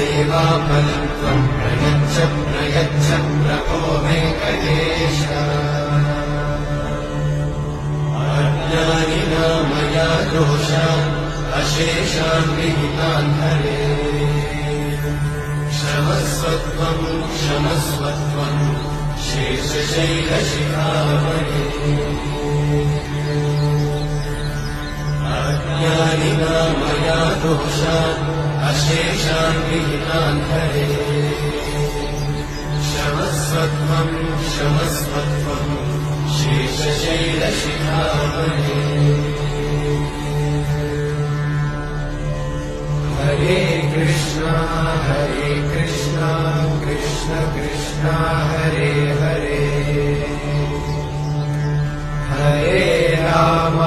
सेवाफलं त्वं प्रयच्छ प्रयच्छ प्रभो वेङ्कटेश अज्ञानिना मया दोषान् अशेषान् विहितान् हरे क्षमस्वत्वं क्षमस्वत्वं शेषशैलशिखामणे अज्ञानिना मया दोषान् अशेषान् विहितान् हरे क्षमस्वत्वं क्षमस्वत्वं शेषशैलशिखामणे हरे कृष्णा कृष्ण कृष्ण हरे हरे हरे राम